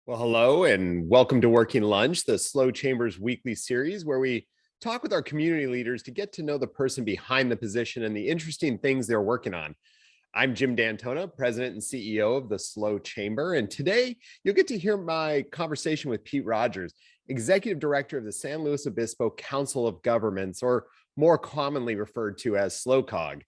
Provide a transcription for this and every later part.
Well, hello and welcome to Working Lunch, the Slow Chambers weekly series where we talk with our community leaders to get to know the person behind the position and the interesting things they're working on. I'm Jim D'Antona, President and CEO of the Slow Chamber, and today you'll get to hear my conversation with Pete Rodgers, Executive Director of the San Luis Obispo Council of Governments, or more commonly referred to as SLOCOG.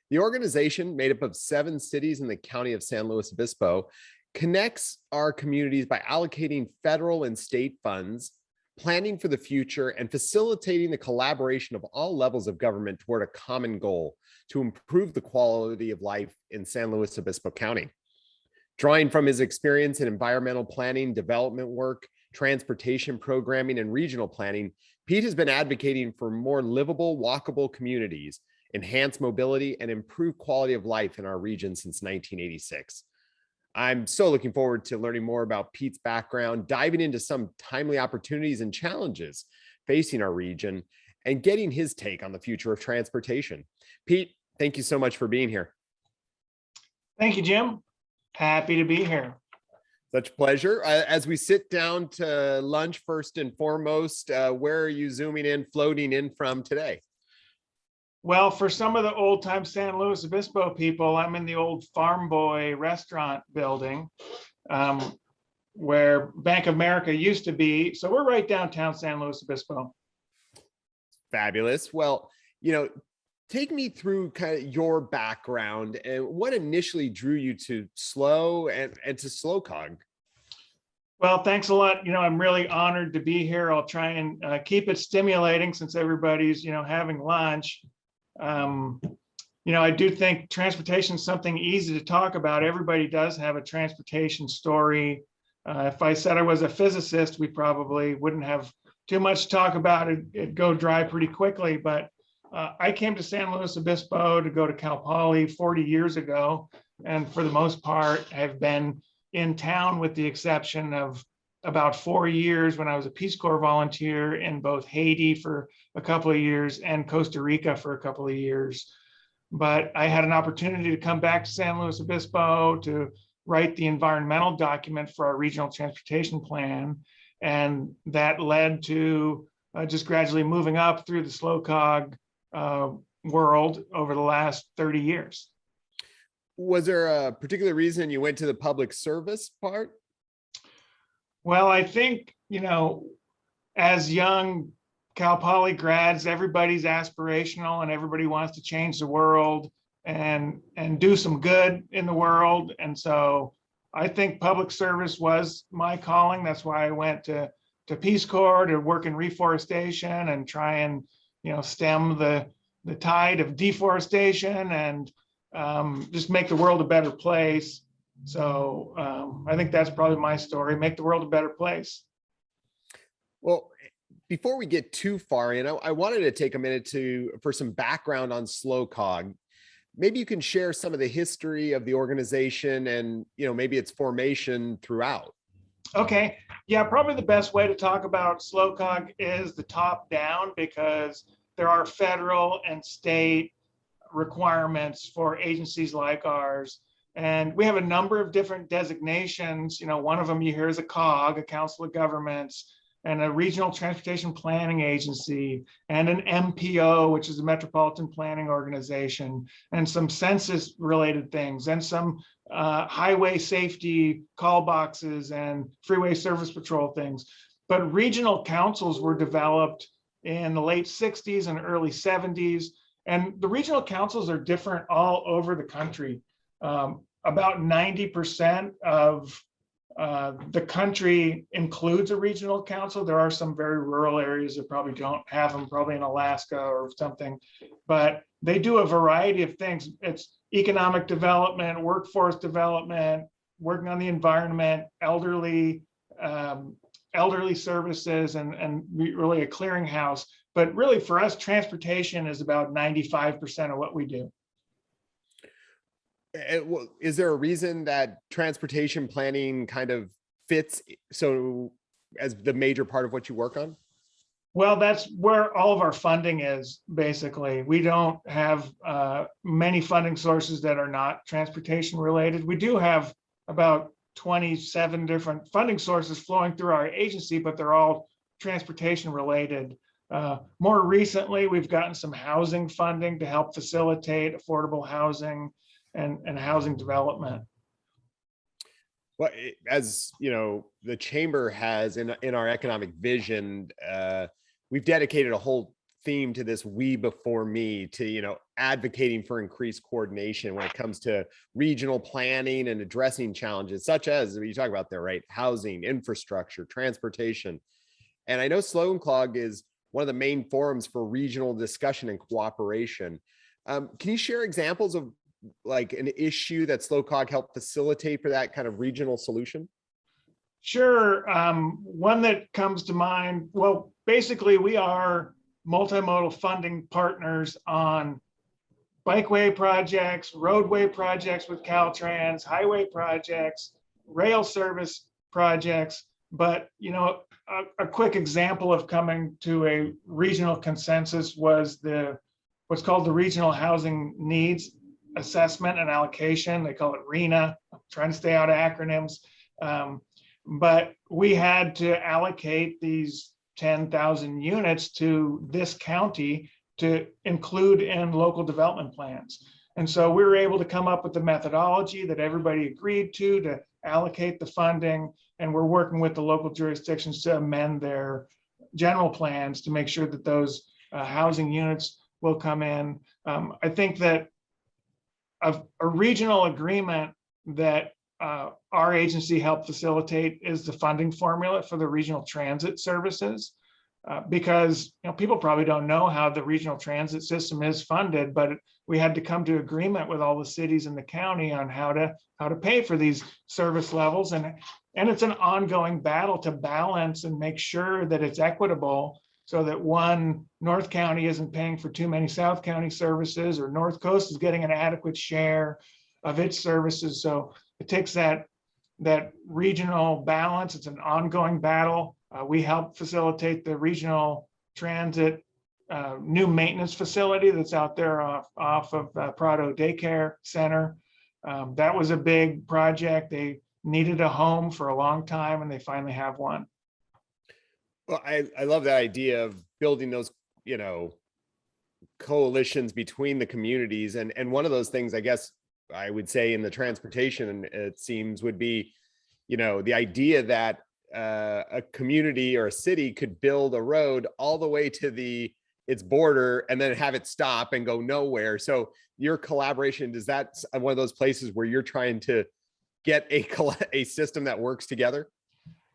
The organization, made up of 7 cities in the county of San Luis Obispo, connects our communities by allocating federal and state funds, planning for the future, and facilitating the collaboration of all levels of government toward a common goal to improve the quality of life in San Luis Obispo County. Drawing from his experience in environmental planning, development work, transportation programming, and regional planning, Pete has been advocating for more livable, walkable communities, enhanced mobility, and improved quality of life in our region since 1986. I'm so looking forward to learning more about Pete's background, diving into some timely opportunities and challenges facing our region, and getting his take on the future of transportation. Pete, thank you so much for being here. Thank you, Jim. Happy to be here. Such pleasure. As we sit down to lunch, first and foremost, where are you zooming in, floating in from today? Well, for some of the old time San Luis Obispo people, I'm in the old Farm Boy restaurant building where Bank of America used to be. So we're right downtown San Luis Obispo. Fabulous. Well, take me through kind of your background and what initially drew you to SLOW and to SLOCOG. Well, thanks a lot. I'm really honored to be here. I'll try and keep it stimulating since everybody's, having lunch. I do think transportation is something easy to talk about. Everybody does have a transportation story. If I said I was a physicist, we probably wouldn't have too much to talk about. It'd go dry pretty quickly. But I came to San Luis Obispo to go to Cal Poly 40 years ago. And for the most part, have been in town with the exception of about 4 years when I was a Peace Corps volunteer in both Haiti for a couple of years and Costa Rica for a couple of years. But I had an opportunity to come back to San Luis Obispo to write the environmental document for our regional transportation plan. And that led to just gradually moving up through the SLOCOG world over the last 30 years. Was there a particular reason you went to the public service part? Well, I think, as young Cal Poly grads, everybody's aspirational and everybody wants to change the world and do some good in the world. And so I think public service was my calling. That's why I went to Peace Corps to work in reforestation and try and, stem the tide of deforestation and just make the world a better place. So I think that's probably my story, make the world a better place. Well, before we get too far in, I wanted to take a minute for some background on SLOCOG. Maybe you can share some of the history of the organization and, maybe its formation throughout. Okay. Yeah, probably the best way to talk about SLOCOG is the top down, because there are federal and state requirements for agencies like ours. And we have a number of different designations. One of them you hear is a COG, a Council of Governments, and a Regional Transportation Planning Agency, and an MPO, which is a Metropolitan Planning Organization, and some census-related things, and some highway safety call boxes and freeway service patrol things. But regional councils were developed in the late 60s and early 70s. And the regional councils are different all over the country. About 90% of the country includes a regional council. There are some very rural areas that probably don't have them, probably in Alaska or something, but they do a variety of things. It's economic development, workforce development, working on the environment, elderly services, and really a clearinghouse. But really for us, transportation is about 95% of what we do. Is there a reason that transportation planning kind of fits so as the major part of what you work on? Well, that's where all of our funding is, basically. We don't have many funding sources that are not transportation related. We do have about 27 different funding sources flowing through our agency, but they're all transportation related. More recently, we've gotten some housing funding to help facilitate affordable housing and housing development. Well, as you know, the chamber has in our economic vision, we've dedicated a whole theme to this "we before me," to advocating for increased coordination when it comes to regional planning and addressing challenges such as you talk about there, right? Housing, infrastructure, transportation. And I know SLOCOG is one of the main forums for regional discussion and cooperation. Can you share examples of like an issue that SLOCOG helped facilitate for that kind of regional solution? Sure. One that comes to mind, well, basically we are multimodal funding partners on bikeway projects, roadway projects with Caltrans, highway projects, rail service projects. But, a quick example of coming to a regional consensus was what's called the Regional Housing Needs Assessment and Allocation. They call it RHNA. I'm trying to stay out of acronyms. But we had to allocate these 10,000 units to this county to include in local development plans. And so we were able to come up with the methodology that everybody agreed to allocate the funding. And we're working with the local jurisdictions to amend their general plans to make sure that those housing units will come in. I think that a regional agreement that our agency helped facilitate is the funding formula for the regional transit services. Because people probably don't know how the regional transit system is funded, but we had to come to agreement with all the cities in the county on how to pay for these service levels, and it's an ongoing battle to balance and make sure that it's equitable, so that one North County isn't paying for too many South County services, or North Coast is getting an adequate share of its services. So it takes that regional balance. It's an ongoing battle. We help facilitate the regional transit new maintenance facility that's out there off of Prado Daycare Center. That was a big project. They needed a home for a long time, and they finally have one. Well, I love that idea of building those, coalitions between the communities. And one of those things, I guess I would say in the transportation, it seems, would be, the idea that a community or a city could build a road all the way to its border and then have it stop and go nowhere. So your collaboration, is that one of those places where you're trying to get a system that works together?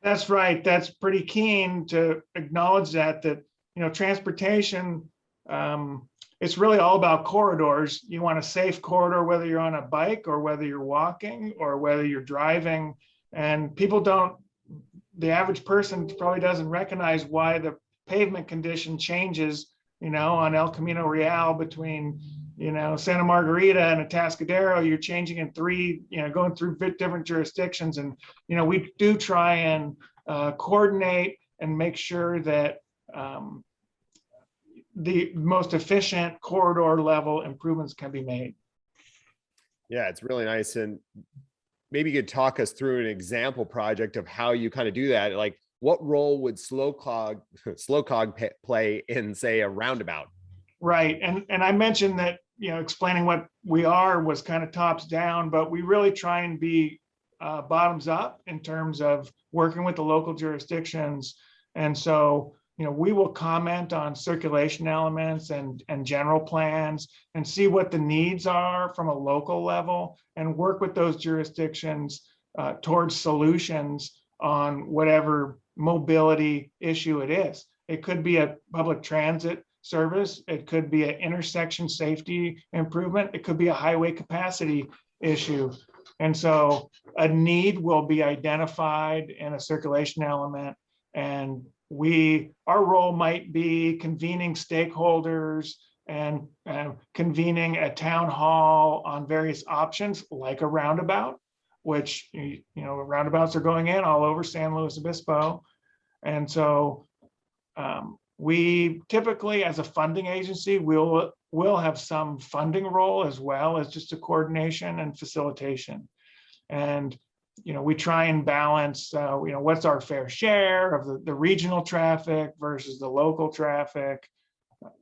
That's right. That's pretty keen to acknowledge that transportation, it's really all about corridors. You want a safe corridor, whether you're on a bike or whether you're walking or whether you're driving. And the average person probably doesn't recognize why the pavement condition changes, on El Camino Real between, Santa Margarita and Atascadero. You're changing in going through different jurisdictions. And, we do try and coordinate and make sure that the most efficient corridor level improvements can be made. Yeah, it's really nice. And maybe you could talk us through an example project of how you kind of do that. Like, what role would SLOCOG play in, say, a roundabout? Right. And I mentioned that, explaining what we are was kind of tops down, but we really try and be bottoms up in terms of working with the local jurisdictions. And so, we will comment on circulation elements and general plans and see what the needs are from a local level and work with those jurisdictions towards solutions on whatever mobility issue it is. It could be a public transit service. It could be an intersection safety improvement. It could be a highway capacity issue. And so a need will be identified in a circulation element, and our role might be convening stakeholders and convening a town hall on various options, like a roundabout, which, roundabouts are going in all over San Luis Obispo. And so we typically, as a funding agency, will have some funding role as well as just a coordination and facilitation. And we try and balance, what's our fair share of the regional traffic versus the local traffic.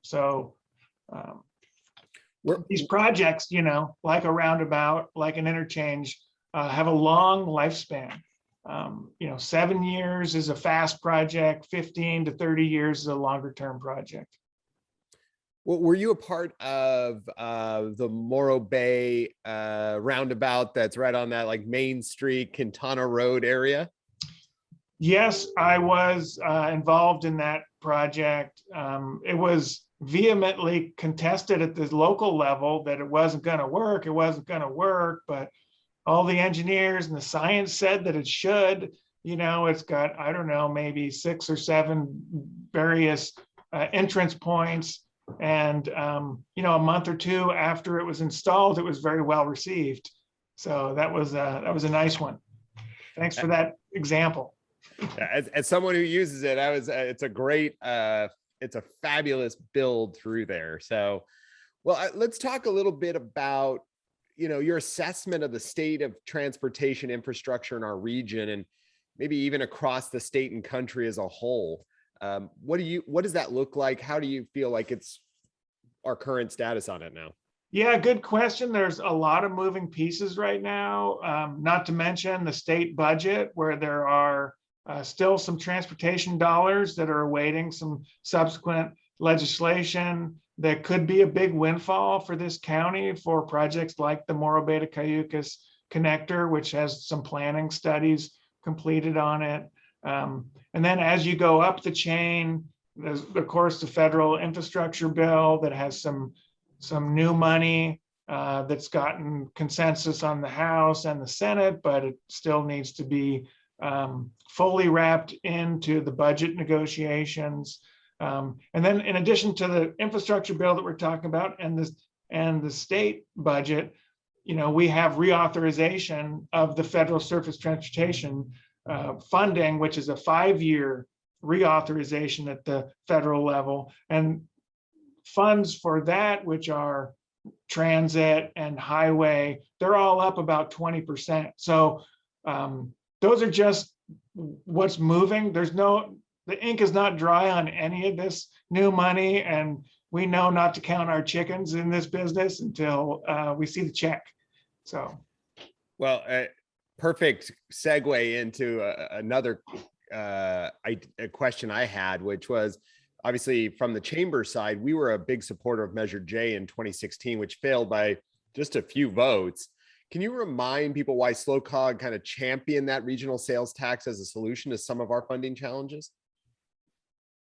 So these projects, like a roundabout, like an interchange, have a long lifespan. 7 years is a fast project, 15 to 30 years is a longer term project. Well, were you a part of the Morro Bay roundabout that's right on that like Main Street, Quintana Road area? Yes, I was involved in that project. It was vehemently contested at the local level that it wasn't going to work. It wasn't going to work, but all the engineers and the science said that it should. It's got, I don't know, maybe 6 or 7 various entrance points. And, a month or 2 after it was installed, it was very well received. So that was a nice one. Thanks for that example. As someone who uses it, it's a great, it's a fabulous build through there. So, well, let's talk a little bit about, your assessment of the state of transportation infrastructure in our region and maybe even across the state and country as a whole. What does that look like? How do you feel like it's our current status on it now? Yeah, good question. There's a lot of moving pieces right now, not to mention the state budget, where there are still some transportation dollars that are awaiting some subsequent legislation that could be a big windfall for this county for projects like the Morro Bay to Cayucas connector, which has some planning studies completed on it. And then as you go up the chain, there's, of course, the federal infrastructure bill that has some new money that's gotten consensus on the House and the Senate, but it still needs to be fully wrapped into the budget negotiations. And then in addition to the infrastructure bill that we're talking about and the state budget, we have reauthorization of the federal surface transportation funding, which is a 5-year reauthorization at the federal level. And funds for that, which are transit and highway, they're all up about 20%. So those are just what's moving. The ink is not dry on any of this new money, and we know not to count our chickens in this business until we see the check. So, well, perfect segue into another a question I had, which was obviously from the chamber side, we were a big supporter of Measure J in 2016, which failed by just a few votes. Can you remind people why SLOCOG kind of championed that regional sales tax as a solution to some of our funding challenges?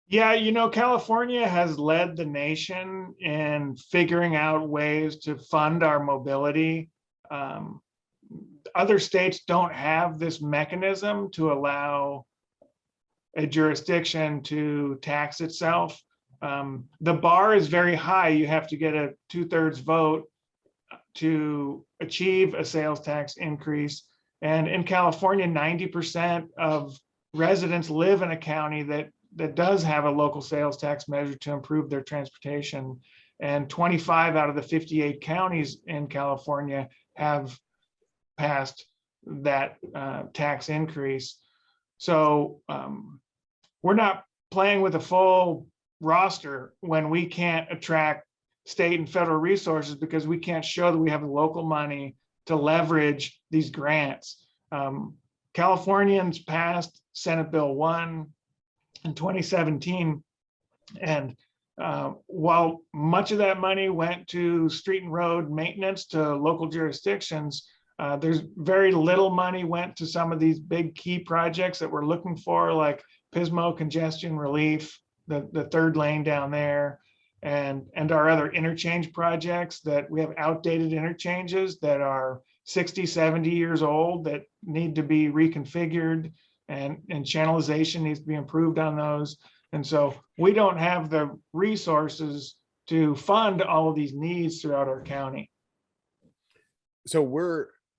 Yeah, California has led the nation in figuring out ways to fund our mobility. Other states don't have this mechanism to allow a jurisdiction to tax itself. The bar is very high. You have to get a 2/3 vote to achieve a sales tax increase. And in California, 90% of residents live in a county that does have a local sales tax measure to improve their transportation. And 25 out of the 58 counties in California have passed that tax increase. So we're not playing with a full roster when we can't attract state and federal resources because we can't show that we have the local money to leverage these grants. Californians passed Senate Bill 1 in 2017. And while much of that money went to street and road maintenance to local jurisdictions, there's very little money went to some of these big key projects that we're looking for, like Pismo congestion relief, the third lane down there, and our other interchange projects that we have outdated interchanges that are 60, 70 years old that need to be reconfigured, and channelization needs to be improved on those. And so we don't have the resources to fund all of these needs throughout our county. So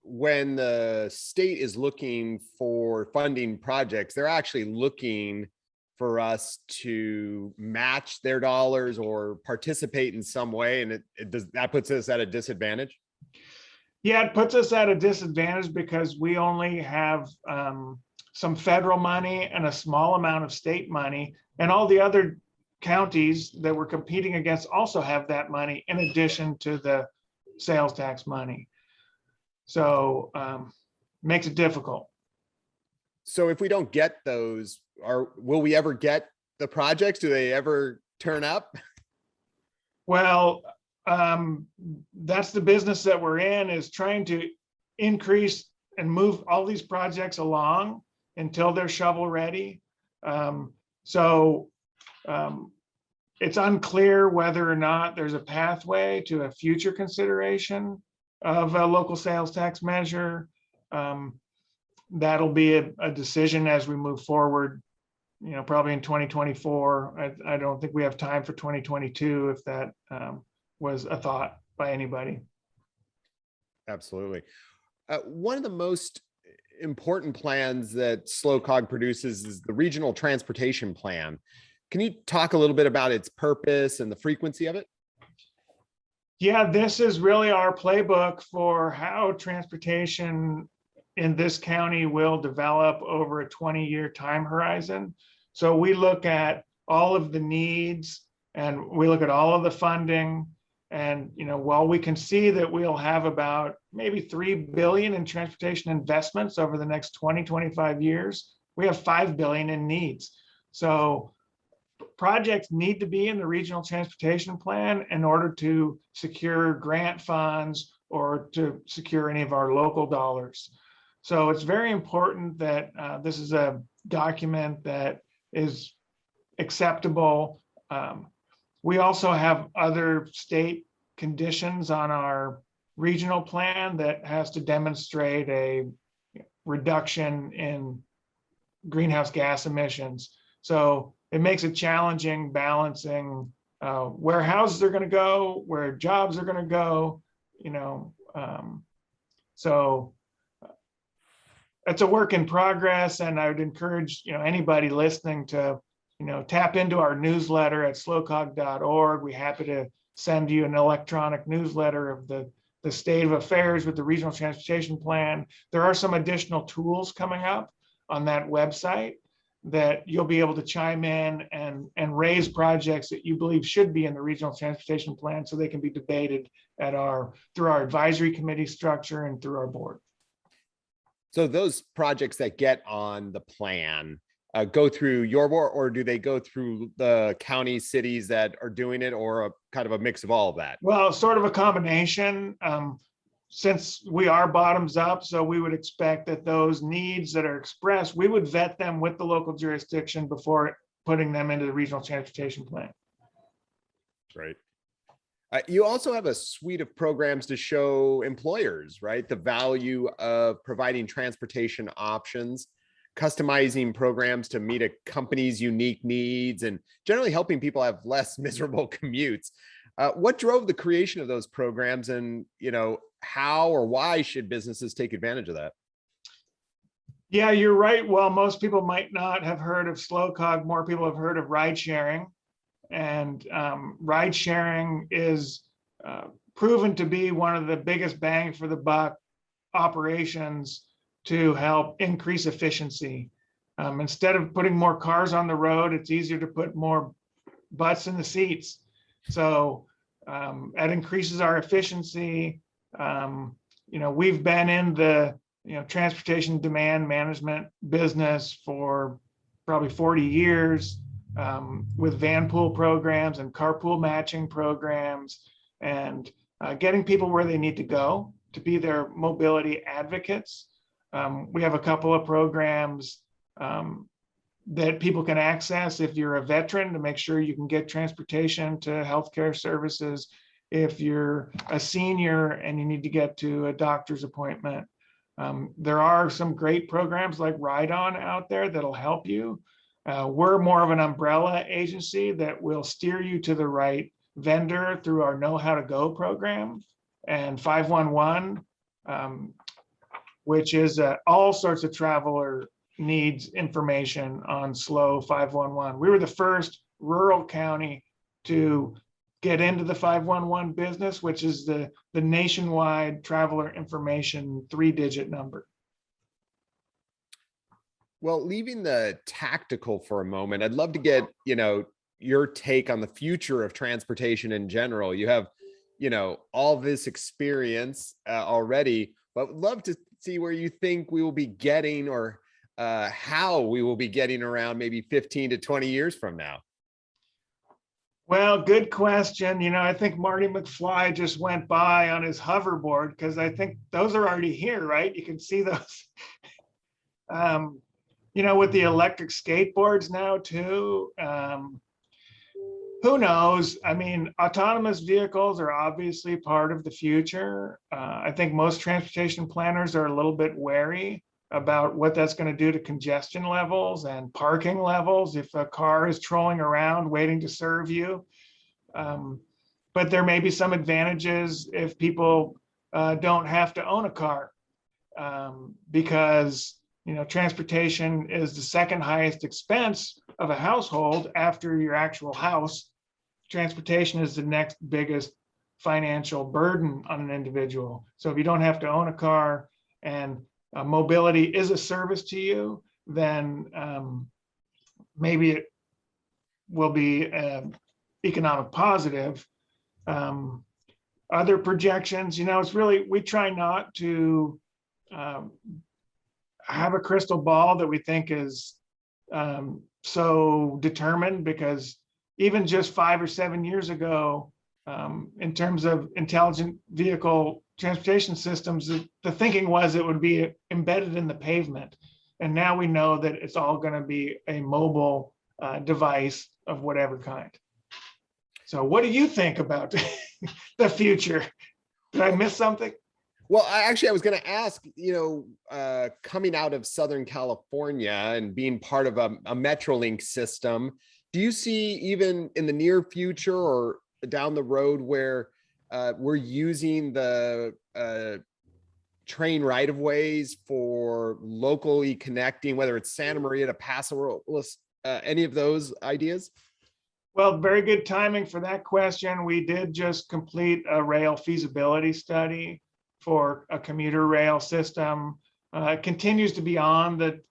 when the state is looking for funding projects, they're actually looking for us to match their dollars or participate in some way, and that puts us at a disadvantage. Yeah, it puts us at a disadvantage because we only have some federal money and a small amount of state money, and all the other counties that we're competing against also have that money in addition to the sales tax money. So makes it difficult. So if we don't get those, will we ever get the projects? Do they ever turn up? Well, that's the business that we're in, is trying to increase and move all these projects along until they're shovel ready. It's unclear whether or not there's a pathway to a future consideration of a local sales tax measure. That'll be a decision as we move forward, probably in 2024. I don't think we have time for 2022 if that was a thought by anybody. Absolutely. One of the most important plans that SLOCOG produces is the Regional Transportation Plan. Can you talk a little bit about its purpose and the frequency of it? Yeah, this is really our playbook for how transportation in this county will develop over a 20-year time horizon. So we look at all of the needs and we look at all of the funding. And while we can see that we'll have about maybe $3 billion in transportation investments over the next 20-25 years, we have $5 billion in needs. So projects need to be in the regional transportation plan in order to secure grant funds or to secure any of our local dollars. So it's very important that this is a document that is acceptable. We also have other state conditions on our regional plan that has to demonstrate a reduction in greenhouse gas emissions. So it makes it challenging balancing where houses are going to go, where jobs are going to go, so it's a work in progress. And I would encourage, anybody listening to, tap into our newsletter at slocog.org. We're happy to send you an electronic newsletter of the state of affairs with the regional transportation plan. There are some additional tools coming up on that website that you'll be able to chime in and raise projects that you believe should be in the regional transportation plan so they can be debated through our advisory committee structure and through our board. So those projects that get on the plan go through your board, or do they go through the county, cities that are doing it, or kind of a mix of all of that? Well, sort of a combination. Since we are bottoms up, so we would expect that those needs that are expressed, we would vet them with the local jurisdiction before putting them into the regional transportation plan. Right. You also have a suite of programs to show employers, right, the value of providing transportation options, customizing programs to meet a company's unique needs, and generally helping people have less miserable commutes. What drove the creation of those programs, and how or why should businesses take advantage of that? Yeah, you're right. Well, most people might not have heard of SLOCOG. More people have heard of ride sharing. And ride sharing is proven to be one of the biggest bang for the buck operations to help increase efficiency. Instead of putting more cars on the road, it's easier to put more butts in the seats. So that increases our efficiency. We've been in the transportation demand management business for probably 40 years. With van pool programs and carpool matching programs, and getting people where they need to go to be their mobility advocates. We have a couple of programs that people can access if you're a veteran, to make sure you can get transportation to healthcare services. If you're a senior and you need to get to a doctor's appointment, there are some great programs like Ride On out there that'll help you. We're more of an umbrella agency that will steer you to the right vendor through our Know How to Go program, and 511, which is all sorts of traveler needs information on SLO 511. We were the first rural county to get into the 511 business, which is the nationwide traveler information 3-digit number. Well, leaving the tactical for a moment, I'd love to get, your take on the future of transportation in general. You have, all this experience already, but would love to see where you think we will be getting, or how we will be getting around maybe 15 to 20 years from now. Well, good question. I think Marty McFly just went by on his hoverboard, because I think those are already here, right? You can see those. With the electric skateboards now too. Who knows? I mean, autonomous vehicles are obviously part of the future. I think most transportation planners are a little bit wary about what that's going to do to congestion levels and parking levels if a car is trolling around waiting to serve you. But there may be some advantages if people don't have to own a car, because transportation is the second highest expense of a household after your actual house. Transportation is the next biggest financial burden on an individual. So if you don't have to own a car, and mobility is a service to you, then maybe it will be economic positive. Other projections, it's really, we try not to have a crystal ball that we think is so determined, because even just 5 or 7 years ago, in terms of intelligent vehicle transportation systems, the thinking was it would be embedded in the pavement. And now we know that it's all going to be a mobile device of whatever kind. So what do you think about the future? Did I miss something? Well, I was going to ask, coming out of Southern California and being part of a Metrolink system, do you see even in the near future or down the road where we're using the train right-of-ways for locally connecting, whether it's Santa Maria to Paso, Robles, any of those ideas? Well, very good timing for that question. We did just complete a rail feasibility study for a commuter rail system. It continues to be beyond the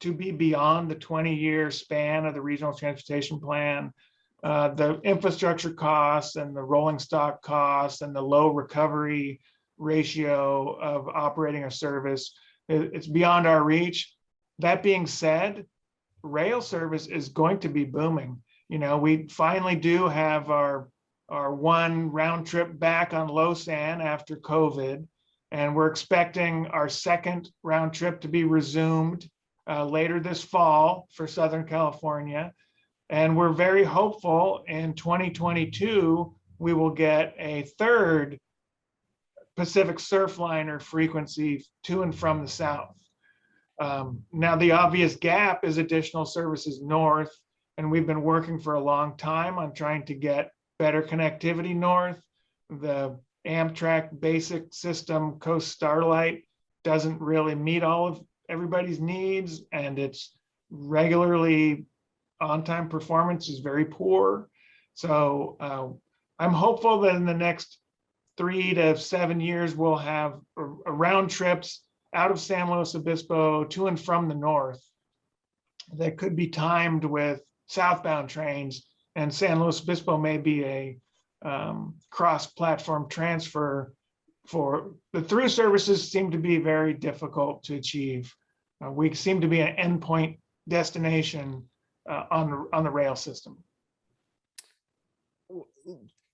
20-year span of the regional transportation plan. The infrastructure costs and the rolling stock costs and the low recovery ratio of operating a service, it's beyond our reach. That being said, rail service is going to be booming. We finally do have our one round trip back on Losan after COVID, and we're expecting our second round trip to be resumed later this fall for Southern California. And we're very hopeful in 2022, we will get a third Pacific Surfliner frequency to and from the south. Now, the obvious gap is additional services north, and we've been working for a long time on trying to get better connectivity north. The Amtrak basic system, Coast Starlight, doesn't really meet all of everybody's needs, and it's regularly on-time performance is very poor. So I'm hopeful that in the next 3 to 7 years, we'll have round trips out of San Luis Obispo to and from the north that could be timed with southbound trains, and San Luis Obispo may be a cross-platform transfer. For the through services seem to be very difficult to achieve. We seem to be an endpoint destination on the rail system.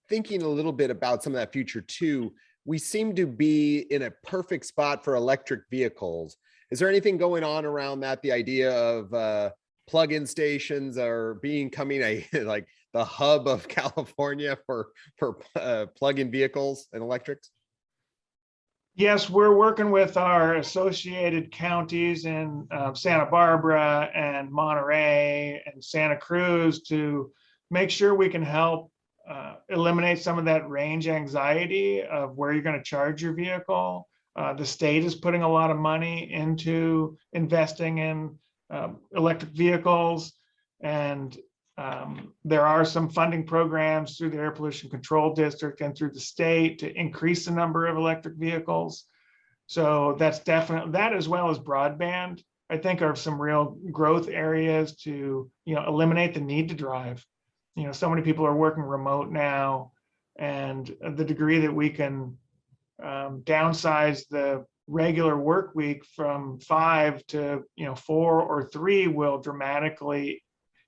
Thinking a little bit about some of that future too, we seem to be in a perfect spot for electric vehicles. Is there anything going on around that? The idea of plug-in stations are becoming like the hub of California for plug-in vehicles and electrics? Yes, we're working with our associated counties in Santa Barbara and Monterey and Santa Cruz to make sure we can help eliminate some of that range anxiety of where you're going to charge your vehicle. The state is putting a lot of money into investing in electric vehicles, and There are some funding programs through the Air Pollution Control District and through the state to increase the number of electric vehicles. So that's definitely that, as well as broadband, I think, are some real growth areas to, eliminate the need to drive. So many people are working remote now, and the degree that we can downsize the regular work week from 5 to 4 or 3 will dramatically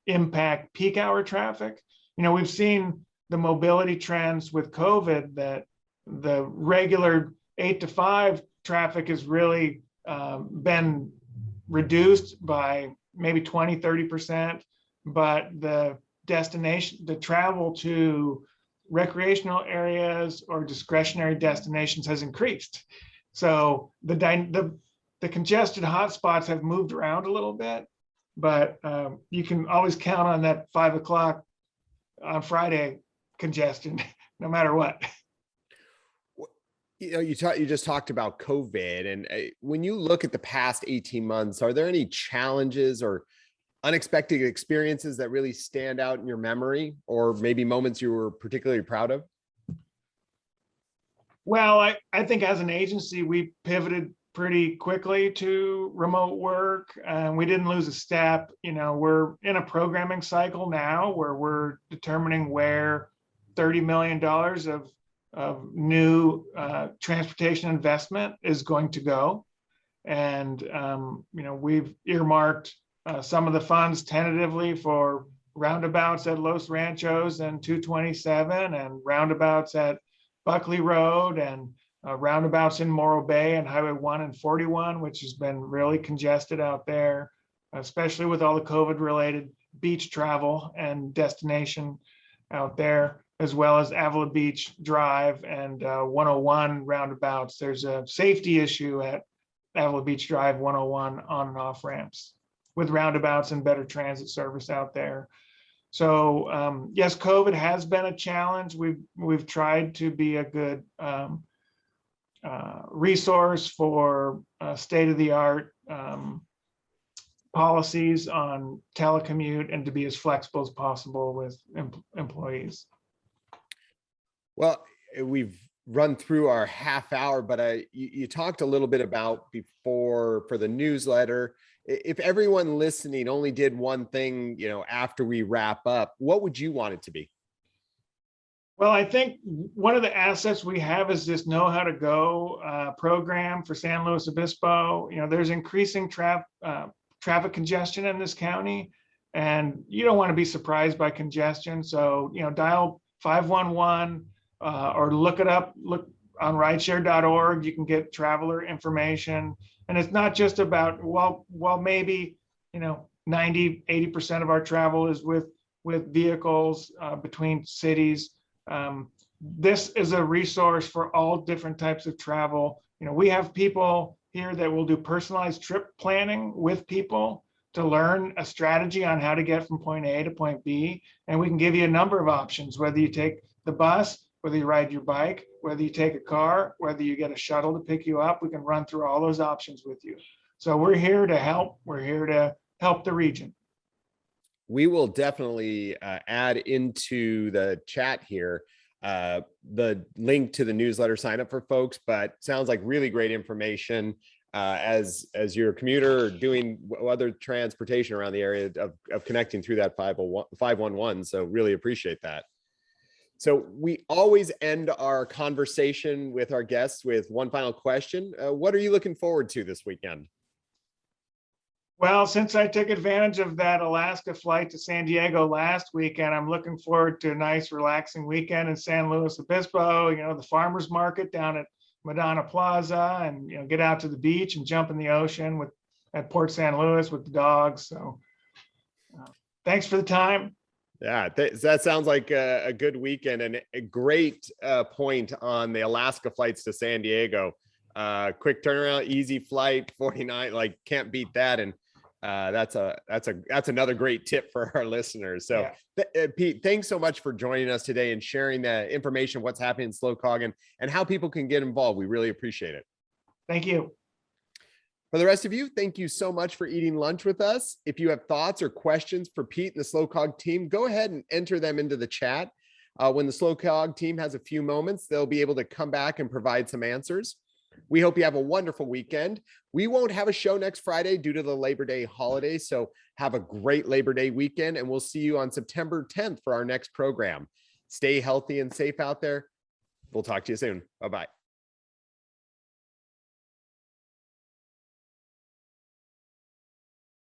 impact peak hour traffic. We've seen the mobility trends with COVID that the regular 8 to 5 traffic has really been reduced by maybe 20-30%, but the travel to recreational areas or discretionary destinations has increased. So the congested hotspots have moved around a little bit, but you can always count on that 5 o'clock on Friday congestion, no matter what. You just talked about COVID, and when you look at the past 18 months, are there any challenges or unexpected experiences that really stand out in your memory, or maybe moments you were particularly proud of? Well, I think as an agency, we pivoted pretty quickly to remote work, and we didn't lose a step. We're in a programming cycle now where we're determining where $30 million of new transportation investment is going to go. And, we've earmarked some of the funds tentatively for roundabouts at Los Ranchos and 227, and roundabouts at Buckley Road, and roundabouts in Morro Bay and Highway 1 and 41, which has been really congested out there, especially with all the COVID-related beach travel and destination out there, as well as Avila Beach Drive and 101 roundabouts. There's a safety issue at Avila Beach Drive 101 on and off ramps with roundabouts and better transit service out there. So yes, COVID has been a challenge. We've tried to be a good resource for state-of-the-art policies on telecommute, and to be as flexible as possible with employees. Well, we've run through our half hour, but you talked a little bit about before for the newsletter. If everyone listening only did one thing, after we wrap up, what would you want it to be? Well, I think one of the assets we have is this Know How to Go program for San Luis Obispo. There's increasing traffic congestion in this county, and you don't want to be surprised by congestion. So, dial 511 or look on rideshare.org. You can get traveler information. And it's not just about, maybe, 90-80% of our travel is with vehicles between cities. This is a resource for all different types of travel. We have people here that will do personalized trip planning with people to learn a strategy on how to get from point A to point B. And we can give you a number of options, whether you take the bus, whether you ride your bike, whether you take a car, whether you get a shuttle to pick you up. We can run through all those options with you. So we're here to help. We're here to help the region. We will definitely add into the chat here the link to the newsletter sign up for folks, but sounds like really great information as you're a commuter or doing other transportation around the area of connecting through that 511. So really appreciate that. So we always end our conversation with our guests with one final question. What are you looking forward to this weekend? Well, since I took advantage of that Alaska flight to San Diego last weekend, I'm looking forward to a nice, relaxing weekend in San Luis Obispo, the farmer's market down at Madonna Plaza, and, get out to the beach and jump in the ocean at Port San Luis with the dogs. So thanks for the time. Yeah, that sounds like a good weekend, and a great point on the Alaska flights to San Diego. Quick turnaround, easy flight, 49, like can't beat that. And that's another great tip for our listeners. So yeah. Pete, thanks so much for joining us today and sharing the information, what's happening in SLOCOG and how people can get involved. We really appreciate it. Thank you. For the rest of you, thank you so much for eating lunch with us. If you have thoughts or questions for Pete and the SLOCOG team, go ahead and enter them into the chat. When the SLOCOG team has a few moments, they'll be able to come back and provide some answers. We hope you have a wonderful weekend. We won't have a show next Friday due to the Labor Day holiday, so have a great Labor Day weekend, and we'll see you on September 10th for our next program. Stay healthy and safe out there. We'll talk to you soon. Bye-bye.